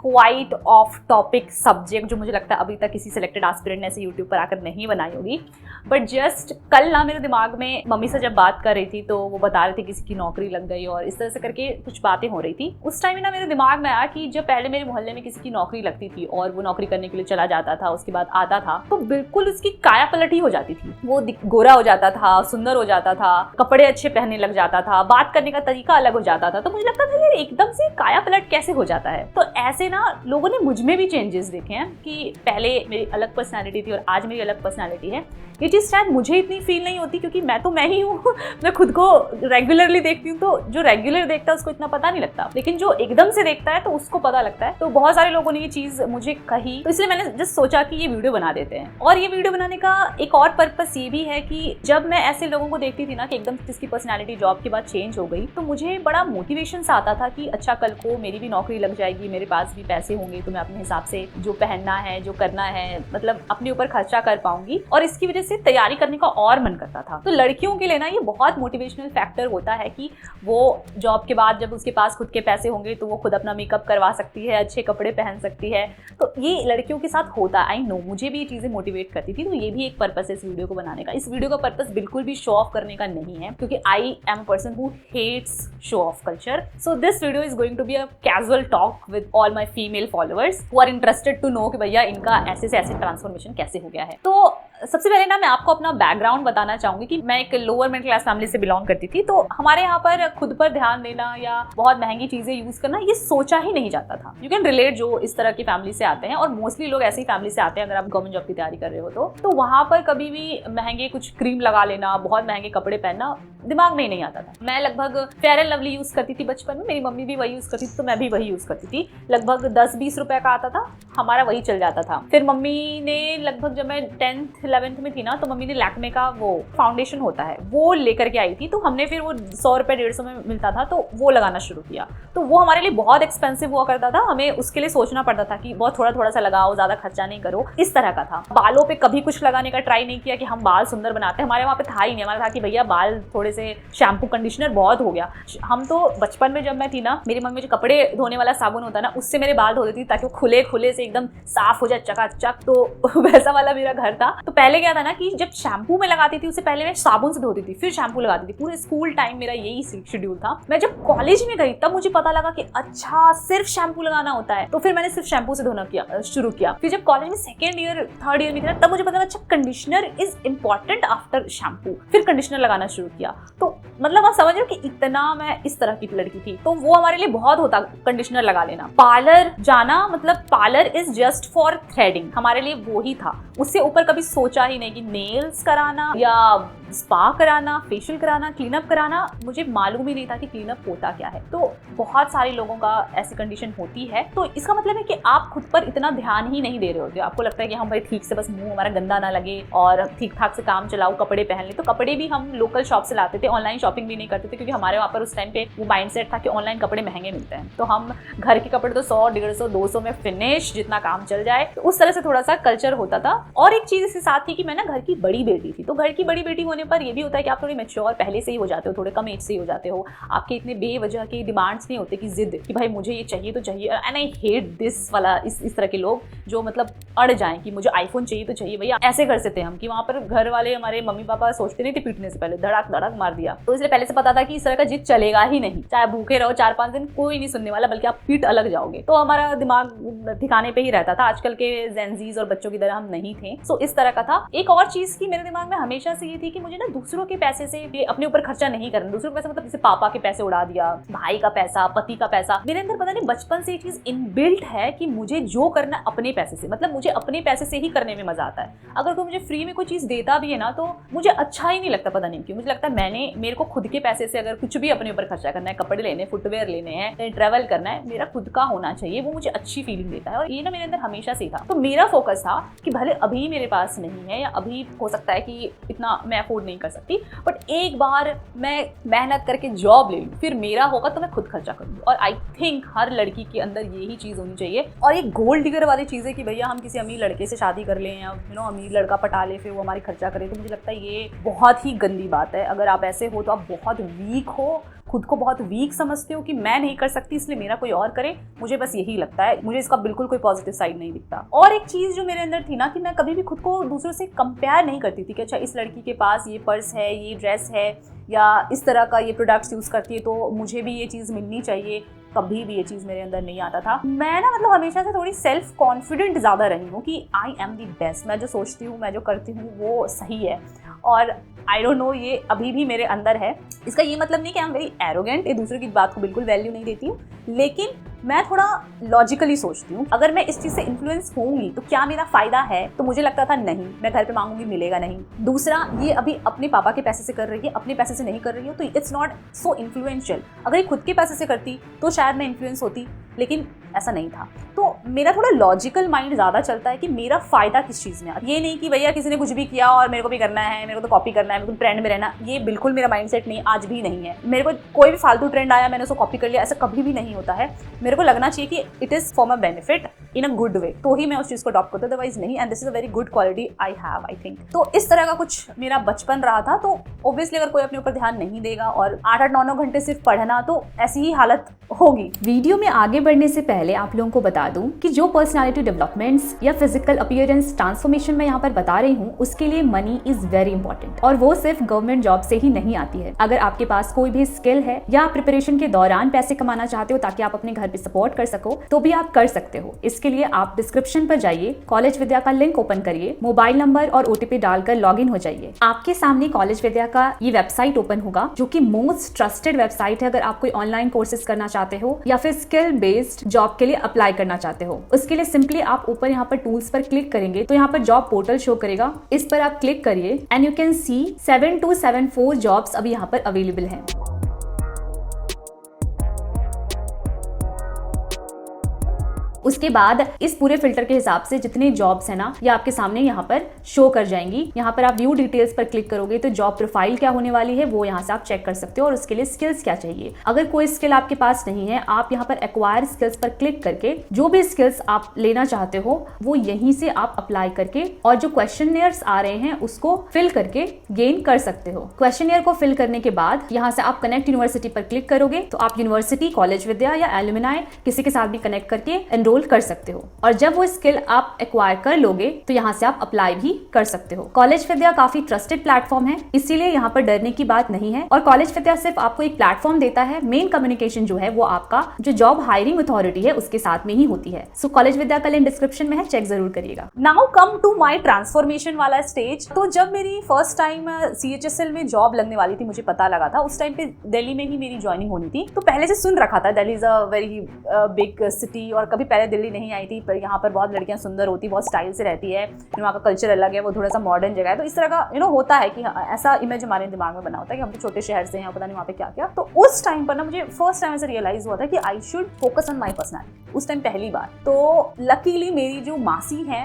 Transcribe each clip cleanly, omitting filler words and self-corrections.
Quite of topic subject जो मुझे लगता है अभी तक किसी सिलेक्टेड एस्पिरेंट ने ऐसे यूट्यूब पर आकर नहीं बनाई होगी। बट जस्ट कल ना मेरे दिमाग में मम्मी से जब बात कर रही थी तो वो बता रहे थे किसी की नौकरी लग गई और इस तरह से करके कुछ बातें हो रही थी। उस टाइम ना मेरे दिमाग में आया कि जब पहले मेरे मोहल्ले में किसी की नौकरी लगती थी और वो नौकरी करने के लिए चला जाता था, उसके बाद आता था तो बिल्कुल उसकी काया पलट ही हो जाती थी। वो गोरा हो जाता था, सुंदर हो जाता था, कपड़े अच्छे पहनने लग जाता था, बात करने का तरीका अलग हो जाता था। तो मुझे लगता था यार एकदम से काया पलट कैसे हो जाता है। तो ऐसे ना लोगों ने मुझ में भी चेंजेस देखे हैं कि पहले मेरी अलग पर्सनैलिटी थी और आज मेरी अलग पर्सनैलिटी है। ये चीज़ शायद मुझे इतनी फील नहीं होती क्योंकि मैं तो मैं ही हूँ। मैं खुद को रेगुलरली देखती हूँ तो जो रेगुलर देखता है उसको इतना पता नहीं लगता, लेकिन जो एकदम से देखता है तो उसको पता लगता है। तो बहुत सारे लोगों ने ये चीज़ मुझे कही तो इसलिए मैंने जस्ट सोचा कि ये वीडियो बना देते हैं। और ये वीडियो बनाने का एक और पर्पस ये भी है कि जब मैं ऐसे लोगों को देखती थी ना कि एकदम जिसकी पर्सनैलिटी जॉब के बाद चेंज हो गई तो मुझे बड़ा मोटिवेशन सा आता था कि अच्छा कल को मेरी भी नौकरी लग जाएगी, मेरे पास भी पैसे होंगे तो मैं अपने हिसाब से जो पहनना है जो करना है मतलब अपने ऊपर खर्चा कर पाऊंगी। और इसकी वजह से तैयारी करने का और मन करता था। तो लड़कियों के लिए ना ये बहुत मोटिवेशनल फैक्टर होता है कि वो जॉब के बाद जब उसके पास खुद के पैसे होंगे तो वो खुद अपना मेकअप करवा सकती है, अच्छे कपड़े पहन सकती है। तो ये लड़कियों के साथ होता है, आई नो, मुझे भी ये चीज़ें मोटिवेट करती थी। तो ये भी एक पर्पस है इस वीडियो को बनाने का। इस वीडियो का पर्पस बिल्कुल भी शो ऑफ करने का नहीं है क्योंकि I am a person who hates show off culture. So this video is going to be a casual talk with all my female followers who are interested to know कि भैया इनका ऐसे से ऐसे ट्रांसफॉर्मेशन कैसे हो गया है। तो सबसे पहले ना मैं आपको अपना बैकग्राउंड बताना चाहूंगी कि मैं एक लोअर मिडिल क्लास फैमिली से बिलोंग करती थी। तो हमारे यहाँ पर खुद पर ध्यान देना या बहुत महंगी चीजें यूज करना ये सोचा ही नहीं जाता था। यू कैन रिलेट जो इस तरह की फैमिली से आते हैं और मोस्टली लोग ऐसी फैमिली से आते हैं अगर आप गवर्नमेंट जॉब की तैयारी कर रहे हो तो वहां पर कभी भी महंगे कुछ क्रीम लगा लेना, बहुत महंगे कपड़े पहनना दिमाग में ही नहीं आता था। मैं लगभग फेयर एंड लवली यूज करती थी बचपन में, मेरी मम्मी भी वही यूज करती थी तो मैं भी वही यूज करती थी। लगभग 10-20 रुपए का आता था, हमारा वही चल जाता था। फिर मम्मी ने लगभग जब मैं 10th 11th में थी ना तो मम्मी ने लैक्मे का वो फाउंडेशन होता है वो लेकर के आई थी। तो हमने फिर वो 100 रुपए 150 में मिलता था तो वो लगाना शुरू किया। तो वो हमारे लिए बहुत एक्सपेंसिव हुआ करता था, हमें उसके लिए सोचना पड़ता था कि बहुत थोड़ा थोड़ा सा लगाओ, ज्यादा खर्चा नहीं करो, इस तरह का था। बालों पे कभी कुछ लगाने का ट्राई नहीं किया कि हम बाल सुंदर बनाते हैं, हमारे वहाँ पे था ही नहीं। हमारा था कि भैया बाल थोड़े से शैम्पू कंडीशनर बहुत हो गया। हम तो बचपन में जब मैं थी ना मेरी मम्मी जो कपड़े धोने वाला साबुन होता है ना उससे मेरे बाल धो देती थी ताकि वो खुले खुले से एकदम साफ हो जाए चकाचक। तो वैसा वाला मेरा घर था। तो पहले क्या था ना कि जब शैम्पू में लगाती थी उससे पहले मैं साबुन से धोती थी फिर शैम्पू लगाती थी। पूरे स्कूल टाइम मेरा यही शेड्यूल था। मैं जब कॉलेज में गई तब मुझे पता लगा कि अच्छा सिर्फ शैम्पू लगाना होता है। तो फिर मैंने सिर्फ शैम्पू से धोना शुरू किया। फिर जब कॉलेज में 2nd ईयर 3rd ईयर में थी तब मुझे पता लगा अच्छा conditioner is important after shampoo. फिर कंडीशनर लगाना शुरू किया। तो मतलब आप समझ रहे हो कि इतना मैं इस तरह की लड़की थी। तो वो हमारे लिए बहुत होता कंडीशनर लगा लेना। पार्लर जाना मतलब parlour is just for threading, हमारे लिए वो ही था। उससे ऊपर कभी सोचा ही नहीं कि नेल्स कराना या स्पा कराना, फेशियल कराना, क्लीनअप कराना, मुझे मालूम ही नहीं था कि क्लीनअप होता क्या है। तो बहुत सारे लोगों का ऐसी कंडीशन होती है। तो इसका मतलब है कि आप खुद पर इतना ध्यान ही नहीं दे रहे होते। आपको लगता है कि हम भाई ठीक से बस मुंह हमारा गंदा ना लगे और ठीक ठाक से काम चलाओ, कपड़े पहन ले। तो कपड़े भी हम लोकल शॉप से लाते थे, ऑनलाइन शॉपिंग भी नहीं करते थे क्योंकि हमारे वहाँ पर उस टाइम पे वो माइंडसेट था कि ऑनलाइन कपड़े महंगे मिलते हैं। तो हम घर के कपड़े तो 100, 150, 200 में फिनिश, जितना काम चल जाए। तो उस तरह से थोड़ा सा कल्चर होता था। और एक चीज इसके साथ थी कि मैं ना घर की बड़ी बेटी थी। तो घर की बड़ी बेटी होने पर ये भी होता है कि आप थोड़ी मैच्योर पहले से ही हो जाते हो, थोड़े कम एज से ही हो जाते हो। आपके इतने बेवजह के डिमांड्स नहीं होते कि जिद कि भाई मुझे ये चाहिए तो चाहिए। एंड आई हेट दिस वाला इस तरह के लोग जो मतलब अड़ जाएं कि मुझे आईफोन चाहिए तो चाहिए। भैया ऐसे कर सकते हम कि वहाँ पर घर वाले हमारे मम्मी पापा सोचते नहीं थे पीटने से पहले धड़ाक धड़ाक मार दिया। तो इसलिए पहले से पता था कि इस तरह का जिद चलेगा ही नहीं, चाहे भूखे रहो 4-5 दिन कोई नहीं सुनने वाला, बल्कि आप पीट अलग जाओगे। तो हमारा दिमाग ठिकाने पे ही रहता था। आजकल के जेनजीज और बच्चों की तरह हम नहीं थे। सो इस तरह का था। एक और चीज की मेरे दिमाग में हमेशा से ये थी कि मुझे ना दूसरों के पैसे से अपने ऊपर खर्चा नहीं करना। दूसरों के पैसे मतलब जैसे पापा के पैसे उड़ा दिया, भाई का पैसा, पति का पैसा। मेरे अंदर पता नहीं बचपन से ये चीज इनबिल्ट है कि मुझे जो करना अपने पैसे से, मतलब मुझे अपने पैसे से ही करने में मजा आता है। अगर कोई मुझे फ्री में कोई चीज देता भी है ना तो मुझे अच्छा ही नहीं लगता, पता नहीं क्यों। मुझे लगता है मेरे को खुद के पैसे से अगर कुछ भी अपने ऊपर खर्चा करना है, कपड़े लेने, फुटवेयर लेने हैं, ट्रैवल करना है, मेरा खुद का होना चाहिए। वो मुझे अच्छी फीलिंग देता है और ये ना मेरे अंदर हमेशा से था। तो मेरा फोकस था कि भले अभी मेरे पास नहीं है या अभी हो सकता है कि इतना मैं अफोर्ड नहीं कर सकती, बट एक बार मैं मेहनत करके जॉब ले लूँ, फिर मेरा होगा तो मैं खुद खर्चा करूँगी। और आई थिंक हर लड़की के अंदर यही चीज़ होनी चाहिए। और ये गोल्ड डिगर वाली चीज़ है कि भैया हम किसी अमीर लड़के से शादी कर लें या अमीर लड़का पटा ले फिर वो हमारी खर्चा करे, तो मुझे लगता है ये बहुत ही गंदी बात है। अगर आप ऐसे हो तो आप बहुत वीक हो, खुद को बहुत वीक समझते हो कि मैं नहीं कर सकती इसलिए मेरा कोई और करे, मुझे बस यही लगता है। मुझे इसका बिल्कुल कोई पॉजिटिव साइड नहीं दिखता। और एक चीज़ जो मेरे अंदर थी ना कि मैं कभी भी खुद को दूसरों से कंपेयर नहीं करती थी कि अच्छा इस लड़की के पास ये पर्स है, ये ड्रेस है, या इस तरह का ये प्रोडक्ट्स यूज़ करती है तो मुझे भी ये चीज़ मिलनी चाहिए। कभी भी ये चीज़ मेरे अंदर नहीं आता था। मैं ना मतलब हमेशा से थोड़ी सेल्फ कॉन्फिडेंट ज़्यादा रही हूँ कि आई एम दी बेस्ट, मैं जो सोचती हूँ, मैं जो करती हूँ वो सही है। और आई डोंट नो, ये अभी भी मेरे अंदर है। इसका ये मतलब नहीं कि आई एम वेरी एरोगेंट, ये दूसरों की बात को बिल्कुल वैल्यू नहीं देती हूँ, लेकिन मैं थोड़ा लॉजिकली सोचती हूँ। अगर मैं इस चीज़ से इन्फ्लुएंस होंगी तो क्या मेरा फ़ायदा है? तो मुझे लगता था नहीं, मैं घर पे मांगूंगी मिलेगा नहीं। दूसरा, ये अभी अपने पापा के पैसे से कर रही है, अपने पैसे से नहीं कर रही है, तो इट्स नॉट सो इन्फ्लुएंशियल। अगर ये खुद के पैसे से करती तो शायद मैं इन्फ्लुएंस होती, लेकिन ऐसा नहीं था। तो मेरा थोड़ा लॉजिकल माइंड ज़्यादा चलता है कि मेरा फ़ायदा किस चीज़ में। ये नहीं कि भैया किसी ने कुछ भी किया और मेरे को भी करना है, मेरे को तो कॉपी करना है, बिल्कुल ट्रेंड में रहना, ये बिल्कुल मेरा माइंडसेट नहीं, आज भी नहीं है। मेरे को कोई भी फालतू ट्रेंड आया मैंने उसको कॉपी कर लिया, ऐसा कभी भी नहीं होता है। मेरे को लगना चाहिए कि it is for my benefit in a good way, तो ही मैं उस चीज़ को अडॉप्ट करती हूँ, अदरवाइज नहीं। And this is a very good quality I have, I think. तो इस तरह का कुछ मेरा बचपन रहा था। तो ऑब्वियसली अगर कोई अपने ऊपर ध्यान नहीं देगा और 8-8, 9-9 घंटे सिर्फ पढ़ना, तो ऐसी ही हालत होगी। वीडियो में आगे बढ़ने से पहले आप लोगों को बता दूं कि जो पर्सनालिटी डेवलपमेंट्स या फिजिकल अपीयरेंस ट्रांसफॉर्मेशन मैं यहाँ पर बता रही हूँ, उसके लिए मनी इज वेरी इंपॉर्टेंट, और वो सिर्फ गवर्नमेंट जॉब से ही नहीं आती है। अगर आपके पास कोई भी स्किल है या प्रिपरेशन के दौरान पैसे कमाना चाहते हो ताकि आप अपने घर पे सपोर्ट कर सको, तो भी आप कर सकते हो। इसके लिए आप डिस्क्रिप्शन पर जाइए, कॉलेज विद्या का लिंक ओपन करिए, मोबाइल नंबर और OTP डालकर लॉग इन हो जाइए। आपके सामने कॉलेज विद्या का ये वेबसाइट ओपन होगा, जो कि मोस्ट ट्रस्टेड वेबसाइट है अगर आप कोई ऑनलाइन कोर्सेज करना चाहते हो या फिर स्किल बेस्ड जॉब के लिए अप्लाई करना चाहते हो। उसके लिए सिंपली आप ऊपर यहाँ पर टूल्स पर क्लिक करेंगे तो यहाँ पर जॉब पोर्टल शो करेगा, इस पर आप क्लिक करिए and you can see 7274 jobs अभी यहाँ पर अवेलेबल हैं। उसके बाद इस पूरे फिल्टर के हिसाब से जितने जॉब्स है ना, ये आपके सामने यहाँ पर शो कर जाएंगी। यहाँ पर आप व्यू डिटेल्स पर क्लिक करोगे तो जॉब प्रोफाइल क्या होने वाली है वो यहाँ से आप चेक कर सकते हो, और उसके लिए स्किल्स क्या चाहिए। अगर कोई स्किल आपके पास नहीं है, आप यहाँ पर एक्वायर स्किल्स पर क्लिक करके जो भी स्किल्स आप लेना चाहते हो वो यहीं से आप अप्लाई करके, और जो क्वेश्चनियर्स आ रहे हैं उसको फिल करके गेन कर सकते हो। क्वेश्चनियर को फिल करने के बाद यहाँ से आप कनेक्ट यूनिवर्सिटी पर क्लिक करोगे तो आप यूनिवर्सिटी, कॉलेज विद्या या एलुमनाई किसी के साथ भी कनेक्ट करके एनरोल कर सकते हो। और जब वो स्किल आप एक्वायर कर लोगे तो यहाँ से आप अप्लाई भी कर सकते हो। कॉलेज विद्या काफी ट्रस्टेड प्लेटफॉर्म है, इसीलिए यहाँ पर डरने की बात नहीं है। और कॉलेज विद्या सिर्फ आपको एक प्लेटफॉर्म देता है, मेन कम्युनिकेशन जो है वो आपका जो जॉब हायरिंग अथॉरिटी है उसके साथ में ही होती है। सो कॉलेज विद्या का लिंक डिस्क्रिप्शन में है, चेक जरूर करिएगा। Now come to my transformation वाला स्टेज। तो जब मेरी फर्स्ट टाइम CHSL में जॉब लगने वाली थी, मुझे पता लगा था उस टाइम पे दिल्ली में ही मेरी ज्वाइनिंग होनी थी। तो पहले से सुन रखा था Delhi is a very big city, और कभी पहले दिल्ली नहीं आई थी, पर यहाँ पर बहुत लड़कियां सुंदर होती, बहुत स्टाइल से रहती है, वहाँ का कल्चर अलग है, वो थोड़ा सा मॉडर्न जगह है। तो इस तरह का होता है कि ऐसा इमेज हमारे दिमाग में बना होता है कि हम तो छोटे शहर से हैं, पता नहीं वहाँ पे क्या क्या। तो उस टाइम पर ना मुझे फर्स्ट टाइम ऐसा रियलाइज हुआ था कि I should focus on my personality, उस टाइम पहली बार। तो लकीली मेरी जो मासी है,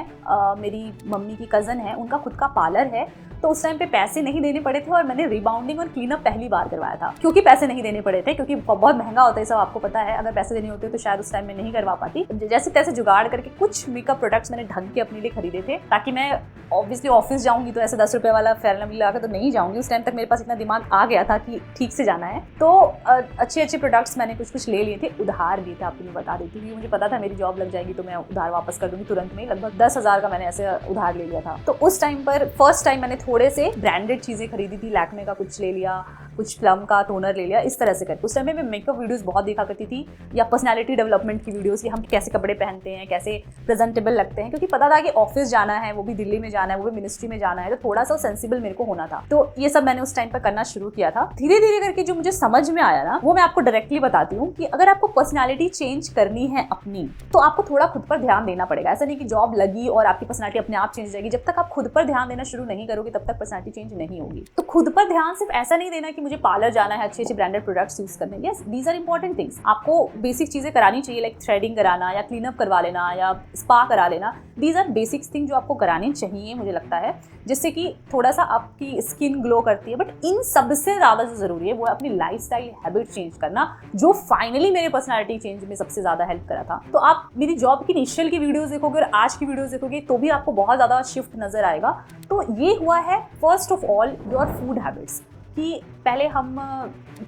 मेरी मम्मी की कज़न है, उनका खुद का पार्लर है, तो उस टाइम पे पैसे नहीं देने पड़े थे और मैंने रिबाउंडिंग और क्लीनअप पहली बार करवाया था। क्योंकि पैसे नहीं देने पड़े थे, क्योंकि बहुत महंगा होता है सब आपको पता है, अगर पैसे देने होते तो शायद उस टाइम में नहीं करवा पाती। जैसे तैसे जुगाड़ करके कुछ मेकअप प्रोडक्ट्स मैंने ढंग के अपने लिए खरीदे थे, ताकि मैं ऑब्वियसली ऑफिस जाऊंगी तो ऐसे 10 रुपये वाला फेयर लवली लगा के तो नहीं जाऊंगी। उस टाइम तक मेरे पास इतना दिमाग आ गया था कि ठीक से जाना है। तो अच्छे अच्छे प्रोडक्ट्स मैंने कुछ ले लिए थे, उधार लिए थे, आपको मैं बता देती हूँ। मुझे पता था मेरी जॉब लग जाएगी तो मैं उधार वापस कर दूंगी तुरंत में। लगभग 10,000 का मैंने ऐसे उधार ले लिया था। तो उस टाइम पर फर्स्ट टाइम मैंने थोड़े से ब्रांडेड चीज़ें खरीदी थी, लैक्मे का कुछ ले लिया, कुछ प्लम का टोनर ले लिया, इस तरह से करके। उस टाइम में मैं मेकअप वीडियोस बहुत देखा करती थी, या पर्सनालिटी डेवलपमेंट की वीडियोस, कि हम कैसे कपड़े पहनते हैं, कैसे प्रेजेंटेबल लगते हैं, क्योंकि पता था कि ऑफिस जाना है, वो भी दिल्ली में जाना है, वो भी मिनिस्ट्री में जाना है, तो थोड़ा सा सेंसिबल मेरे को होना था। तो ये सब मैंने उस टाइम पर करना शुरू किया था। धीरे धीरे करके जो मुझे समझ में आया ना, वो मैं आपको डायरेक्टली बताती हूँ कि अगर आपको पर्सनालिटी चेंज करनी है अपनी, तो आपको थोड़ा खुद पर ध्यान देना पड़ेगा। ऐसा नहीं कि जॉब लगी और आपकी पर्सनालिटी अपने आप चेंज हो जाएगी। जब तक आप खुद पर ध्यान देना शुरू नहीं करोगे तब तक पर्सनालिटी चेंज नहीं होगी। तो खुद पर ध्यान सिर्फ ऐसा नहीं देना कि मुझे पार्लर जाना है, अच्छे अच्छे ब्रांडेड प्रोडक्ट्स यूज करने। Yes, these are important things. आपको बेसिक चीजें करानी चाहिए, लाइक थ्रेडिंग कराना या क्लीनअप करवा लेना या स्पा करा लेना। दीज आर बेसिक थिंग जो आपको करानी चाहिए, मुझे लगता है, जिससे कि थोड़ा सा आपकी स्किन ग्लो करती है। बट इन सबसे ज़्यादा जो ज़रूरी है वो है अपनी लाइफस्टाइल हैबिट चेंज करना, जो फाइनली मेरे पर्सनालिटी चेंज में सबसे ज़्यादा हेल्प करा था। तो आप मेरी जॉब की इनिशियल की वीडियोस देखोगे और आज की वीडियोस देखोगे तो भी आपको बहुत ज़्यादा शिफ्ट नजर आएगा। तो ये हुआ है first of all your food habits. कि पहले हम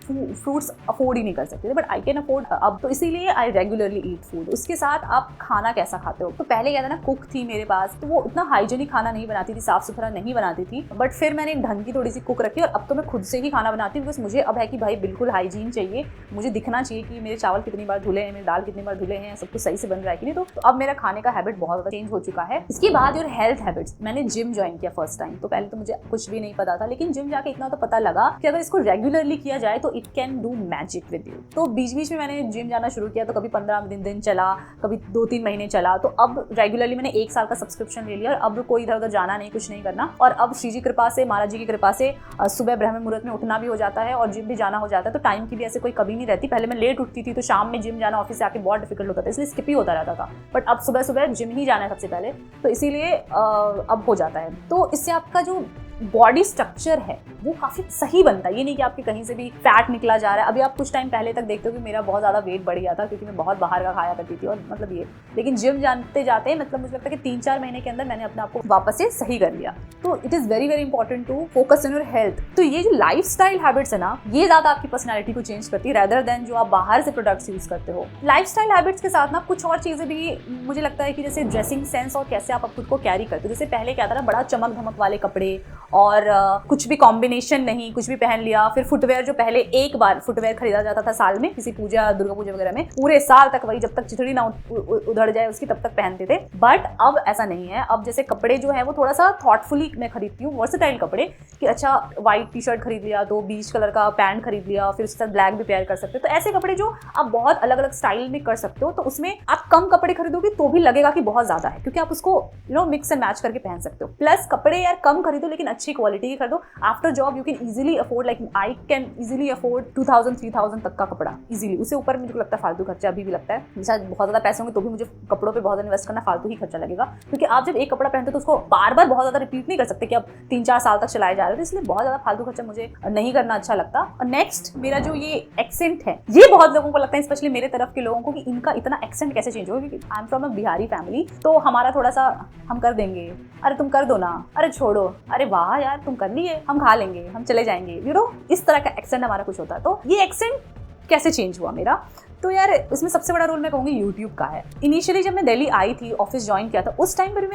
फ्रूट्स अफोर्ड ही नहीं कर सकते थे, बट आई कैन अफोर्ड अब, तो इसीलिए आई रेगुलरली ईट फूड। उसके साथ आप खाना कैसा खाते हो, तो पहले क्या था ना, कुक थी मेरे पास, तो वो इतना हाइजीनिक खाना नहीं बनाती थी, साफ सुथरा नहीं बनाती थी, बट फिर मैंने ढंग की थोड़ी सी कुक रखी और अब तो मैं खुद से ही खाना बनाती हूँ, बिकॉज मुझे अब है कि भाई बिल्कुल हाइजीन चाहिए, मुझे दिखना चाहिए कि मेरे चावल कितनी बार धुले हैं, मेरे दाल कितनी बार धुले हैं, सब कुछ सही से बन रहा है कि नहीं। तो अब मेरा खाने का हैबिट बहुत ज़्यादा चेंज हो चुका है। इसके बाद और हेल्थ हैबिट्स, मैंने जिम ज्वाइन किया फर्स्ट टाइम, तो पहले तो मुझे कुछ भी नहीं पता था, लेकिन जिम जाके इतना तो पता लगा कि अगर इसको रेगुलरली किया जाए तो it can do magic with you. तो बीच बीच में मैंने जिम जाना शुरू किया, तो कभी 15 दिन चला, कभी 2-3 महीने चला, तो अब रेगुलरली मैंने 1 साल का सब्सक्रिप्शन ले लिया और अब कोई इधर उधर जाना नहीं, कुछ नहीं करना। और अब श्री जी कृपा से, महाराज जी की कृपा से सुबह ब्रह्म मुहूर्त में उठना भी हो जाता है और जिम भी जाना हो जाता है, तो टाइम की भी ऐसे कोई कमी नहीं रहती। पहले मैं लेट उठती थी तो शाम में जिम जाना ऑफिस से आके बहुत डिफिकल्ट होता था, इसलिए स्किप ही होता रहता था, बट अब सुबह सुबह जिम ही जाना है सबसे पहले, तो इसीलिए अब हो जाता है। तो इससे आपका जो बॉडी स्ट्रक्चर है वो काफी सही बनता है। ये नहीं कि आपके कहीं से भी फैट निकला जा रहा है। अभी आप कुछ टाइम पहले तक देखते हो कि मेरा बहुत ज़्यादा वेट बढ़ गया था, क्योंकि मैं बहुत बाहर का खाया करती थी और मतलब ये, लेकिन जिम जानते जाते मतलब मुझे लगता है कि 3-4 महीने के अंदर मैंने अपने आप को वापस से सही कर लिया। तो it is very very important to focus on your health. तो ये जो लाइफ स्टाइल हैबिट्स है ना, ये ज़्यादा आपकी पर्सनैलिटी को चेंज करती है रेदर देन जो आप बाहर से प्रोडक्ट्स यूज़ करते हो। लाइफ स्टाइल हैबिट्स के साथ ना कुछ और चीज़ें भी मुझे लगता है कि जैसे ड्रेसिंग सेंस और कैसे आप खुद को कैरी करते हो। जैसे पहले क्या था ना, बड़ा चमक धमक वाले कपड़े और कुछ भी कॉम्बिनेशन नहीं, कुछ भी पहन लिया। फिर फुटवेयर, जो पहले एक बार फुटवेयर खरीदा जाता था साल में किसी पूजा, दुर्गा पूजा वगैरह में, पूरे साल तक वही, जब तक चिथड़ी ना उधड़ जाए उसकी तब तक पहनते थे। बट अब ऐसा नहीं है। अब जैसे कपड़े जो है वो थोड़ा सा थॉटफुली मैं खरीदती हूँ, वर्सेटाइल कपड़े, कि अच्छा व्हाइट टी शर्ट खरीद लिया तो बीच कलर का पैंट खरीद लिया, फिर उसके साथ ब्लैक भी पेयर कर सकते हो। तो ऐसे कपड़े जो आप बहुत अलग अलग स्टाइल में कर सकते हो, तो उसमें आप कम कपड़े खरीदोगे तो भी लगेगा कि बहुत ज्यादा है, क्योंकि आप उसको मिक्स एंड मैच करके पहन सकते हो। प्लस कपड़े यार कम खरीदो लेकिन अच्छी क्वालिटी के खरीदो। After job you can easily afford, like I can easily afford 2000-3000 तक का कपड़ा इजीली। उससे ऊपर मुझे लगता है फालतू खर्चा अभी भी लगता है। शायद बहुत ज़्यादा पैसे होंगे तो भी मुझे कपड़ों पे बहुत ज़्यादा इन्वेस्ट करना फालतू ही खर्चा लगेगा, क्योंकि आप जब एक कपड़ा पहनते हो तो उसको बार बार बहुत ज़्यादा रिपीट नहीं कर सकते कि आप 3-4 साल तक चलाए जा रहे हो, तो इसलिए बहुत ज़्यादा फालतू खर्चा मुझे नहीं करना अच्छा लगता। और नेक्स्ट, मेरा जो ये एक्सेंट है, ये बहुत लोगों को लगता है, स्पेशली मेरे तरफ के लोगों को, कि इनका इतना एक्सेंट कैसे चेंज होगा, क्योंकि I am from a Bihari family, तो हमारा थोड़ा सा हम कर देंगे, अरे तुम कर दो ना, अरे छोड़ो, अरे वाह यार तुम कर लिए, हम खा लेंगे, हम चले जाएंगे, इस तरह का एक्सेंट हमारा कुछ होता है। तो ये एक्सेंट कैसे चेंज हुआ मेरा, तो यार इसमें सबसे बड़ा रोल मैं कहूँगी यूट्यूब का है। इनिशियली जब मैं दिल्ली आई थी, ऑफिस ज्वाइन किया था, उस टाइम पर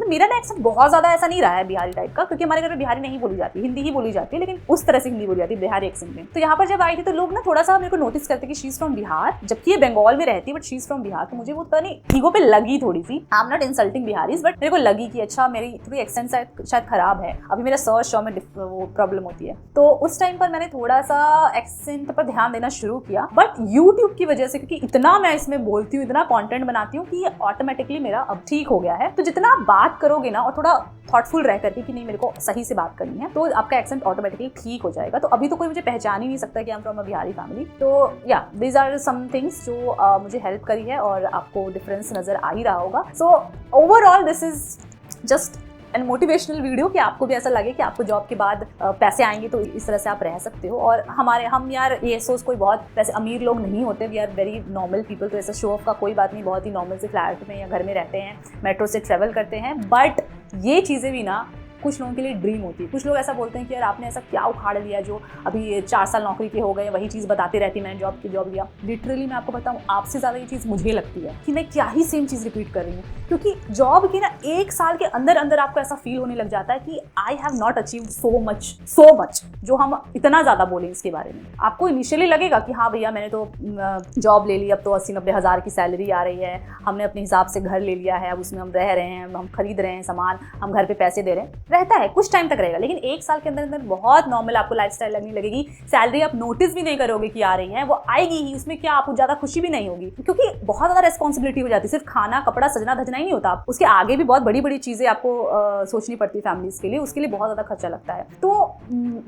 मेरा ना एक्सेंट बहुत ज़्यादा ऐसा नहीं रहा है बिहारी टाइप का, क्योंकि हमारे घर में बिहारी नहीं बोली जाती, हिंदी ही बोली जाती है, लेकिन उस तरह से हिंदी बोली जाती है बिहारी एक्सेंट में। तो यहाँ पर जब आई थी तो लोग ना थोड़ा सा मेरे को नोटिस करते कि शी इज फ्रॉम बिहार, जबकि ये बंगाल में रहती है, but she is from Bihar. तो मुझे वो पता नहीं, ईगो पे लगी थोड़ी सी। I am not insulting Biharis, but मेरे को लगी कि अच्छा मेरी थोड़ी एक्सेंट शायद खराब है, अभी मेरा सर्च शो में वो प्रॉब्लम होती है। तो उस टाइम पर मैंने थोड़ा सा एक्सेंट पर ध्यान देना शुरू किया, बट यूट्यूब की वजह से, क्योंकि इतना मैं इसमें बोलती हूँ, इतना कंटेंट बनाती हूँ कि ये ऑटोमेटिकली मेरा अब ठीक हो गया है। तो जितना आप बात करोगे ना, और थोड़ा थॉटफुल रह करके कि नहीं मेरे को सही से बात करनी है, तो आपका एक्सेंट ऑटोमेटिकली ठीक हो जाएगा। तो अभी तो कोई मुझे पहचान ही नहीं सकता कि I am from a Bihari family. तो या दीज आर सम थिंग्स जो मुझे हेल्प करी है और आपको डिफरेंस नजर आ ही रहा होगा। So overall this is just and motivational video, कि आपको भी ऐसा लगे कि आपको जॉब के बाद पैसे आएंगे तो इस तरह से आप रह सकते हो। और हम यार ये सोच कोई बहुत वैसे अमीर लोग नहीं होते, we are very normal people, तो ऐसा शो ऑफ का कोई बात नहीं, बहुत ही नॉर्मल से फ्लैट में या घर में रहते हैं, मेट्रो से ट्रेवल करते हैं। बट ये चीज़ें भी ना कुछ लोगों के लिए ड्रीम होती है। कुछ लोग ऐसा बोलते हैं कि यार आपने ऐसा क्या उखाड़ लिया जो अभी 4 साल नौकरी के हो गए, वही चीज़ बताती रहती, मैंने जॉब लिया। लिटरली मैं आपको बताऊँ, आपसे ज़्यादा ये चीज़ मुझे लगती है कि मैं क्या ही सेम चीज़ रिपीट कर रही हूँ, क्योंकि जॉब की ना 1 साल के अंदर अंदर आपको ऐसा फील होने लग जाता है कि I have not achieve so much जो हम इतना ज़्यादा बोलें इसके बारे में। आपको इनिशियली लगेगा कि हाँ भैया मैंने तो जॉब ले ली, अब तो 80-90 हज़ार की सैलरी आ रही है, हमने अपने हिसाब से घर ले लिया है, अब उसमें हम रह रहे हैं, हम खरीद रहे हैं सामान, हम घर पे पैसे दे रहे हैं, रहता है कुछ टाइम तक रहेगा। लेकिन 1 साल के अंदर अंदर बहुत नॉर्मल आपको लाइफस्टाइल लगने लगेगी। सैलरी आप नोटिस भी नहीं करोगे कि आ रही है, वो आएगी ही, उसमें क्या आपको ज़्यादा खुशी भी नहीं होगी, क्योंकि बहुत ज़्यादा रिस्पॉन्सिबिलिटी हो जाती है। सिर्फ खाना कपड़ा सजना धजना ही नहीं होता, उसके आगे भी बहुत बड़ी बड़ी चीज़ें आपको सोचनी पड़ती है फैमिलीज के लिए, उसके लिए बहुत ज़्यादा खर्चा लगता है। तो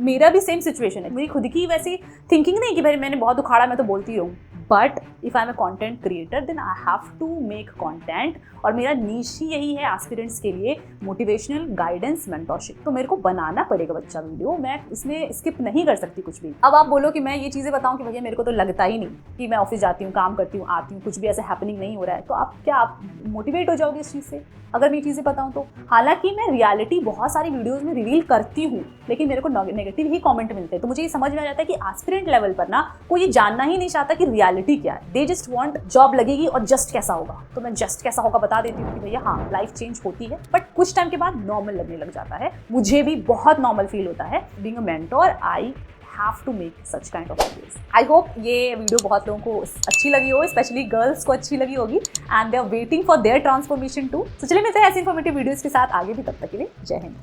मेरा भी सेम सिचुएशन है, मेरी खुद की वैसी थिंकिंग नहीं कि भाई मैंने बहुत उखाड़ा मैं तो बोलती रहूँ, but if I am a content creator then I have to make content, और मेरा नीश ही यही है एस्पिरेंट्स के लिए, मोटिवेशनल गाइडेंस मेंटरशिप। तो मेरे को बनाना पड़ेगा बच्चा वीडियो, मैं इसमें स्किप नहीं कर सकती कुछ भी। अब आप बोलो कि मैं ये चीज़ें बताऊं कि भैया मेरे को तो लगता ही नहीं कि मैं ऑफिस जाती हूँ, काम करती हूँ, आती हूँ, कुछ भी ऐसा हैपनिंग नहीं हो रहा है, तो आप मोटिवेट हो जाओगे इस चीज़ से अगर मैं ये चीज़ें बताऊँ तो। हालांकि मैं रियलिटी बहुत सारी वीडियोज़ में रिवील करती हूँ, लेकिन मेरे को नेगेटिव ही कमेंट मिलते हैं। तो मुझे ये समझ में आ जाता है कि एस्पिरेंट लेवल पर ना कोई ये जानना ही नहीं चाहता कि रियलिटी क्या है। दे जस्ट वांट जॉब लगेगी और जस्ट कैसा होगा, तो मैं जस्ट कैसा होगा बता देती हूँ कि भैया हाँ लाइफ चेंज होती है, बट कुछ टाइम के बाद नॉर्मल लगने लग जाता है। मुझे भी बहुत नॉर्मल फील होता है। Being a mentor I have to make such kind of videos. I hope ये वीडियो बहुत लोगों को अच्छी लगी हो, स्पेशली गर्ल्स को अच्छी लगी होगी, and they are waiting for their transformation too. तो चलिए मिलते हैं ऐसी इन्फॉर्मेटिव वीडियोस के साथ आगे भी, तब तक के लिए जय हिंद।